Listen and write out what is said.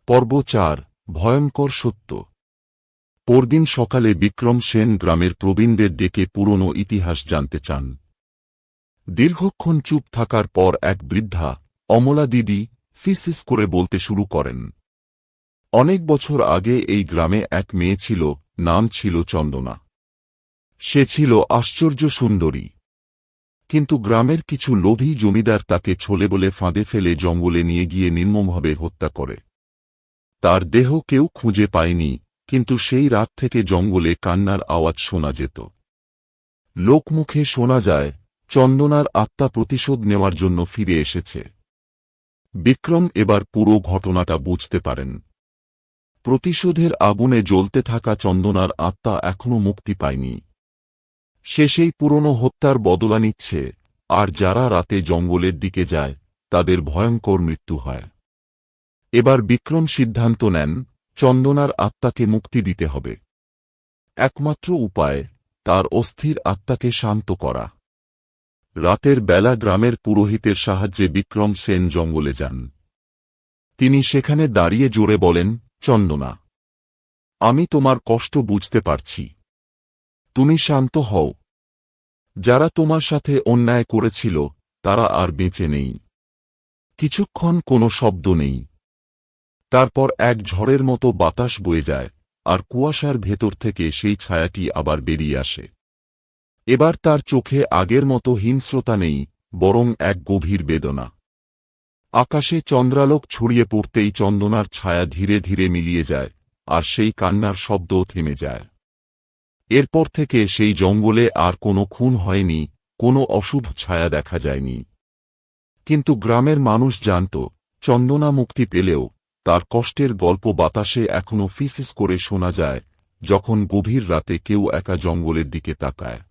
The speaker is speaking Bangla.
পর্ব ৪ ভয়ঙ্কর সত্য। পরদিন সকালে বিক্রম সেন গ্রামের প্রবীণদের ডেকে পুরনো ইতিহাস জানতে চান। দীর্ঘক্ষণ চুপ থাকার পর এক বৃদ্ধা, অমলা দিদি, ফিসফিস করে বলতে শুরু করেন। অনেক বছর আগে এই গ্রামে এক মেয়ে ছিল, নাম ছিল চন্দনা। সে ছিল আশ্চর্য সুন্দরী। কিন্তু গ্রামের কিছু লোভী জমিদার তাকে ছলে বলে ফাঁদে ফেলে জঙ্গলে নিয়ে গিয়ে নির্মমভাবে হত্যা করে। তার দেহ কেউ খুঁজে পায়নি, কিন্তু সেই রাত থেকে জঙ্গলে কান্নার আওয়াজ শোনা যেত। লোকমুখে শোনা যায়, চন্দনার আত্মা প্রতিশোধ নেওয়ার জন্য ফিরে এসেছে। বিক্রম এবার পুরো ঘটনাটা বুঝতে পারেন। প্রতিশোধের আগুনে জ্বলতে থাকা চন্দনার আত্মা এখনও মুক্তি পায়নি। সে সেই পুরনো হত্যার বদলা নিচ্ছে, আর যারা রাতে জঙ্গলের দিকে যায় তাদের ভয়ঙ্কর মৃত্যু হয়। এবার বিক্রম সিদ্ধান্ত নেন, চন্দনার আত্মাকে মুক্তি দিতে হবে। একমাত্র উপায়, তার অস্থির আত্মাকে শান্ত করা। রাতের বেলা গ্রামের পুরোহিতের সাহায্যে বিক্রম সেন জঙ্গলে যান। তিনি সেখানে দাঁড়িয়ে জোরে বলেন, চন্দনা, আমি তোমার কষ্ট বুঝতে পারছি। তুমি শান্ত হও। যারা তোমার সাথে অন্যায় করেছিল তারা আর বেঁচে নেই। কিছুক্ষণ কোনো শব্দ নেই। তারপর এক ঝড়ের মতো বাতাস বয়ে যায়, আর কুয়াশার ভেতর থেকে সেই ছায়াটি আবার বেরিয়ে আসে। এবার তার চোখে আগের মতো হিংস্রতা নেই, বরং এক গভীর বেদনা। আকাশে চন্দ্রালোক ছড়িয়ে পড়তেই চন্দনার ছায়া ধীরে ধীরে মিলিয়ে যায়, আর সেই কান্নার শব্দও থেমে যায়। এরপর থেকে সেই জঙ্গলে আর কোনো খুন হয়নি, কোনো অশুভ ছায়া দেখা যায়নি। কিন্তু গ্রামের মানুষ জানত, চন্দনা মুক্তি পেলেও তার কষ্টের গল্প বাতাসে এখনো ফিসফিস করে শোনা যায়, যখন গভীর রাতে কেউ একা জঙ্গলের দিকে তাকায়।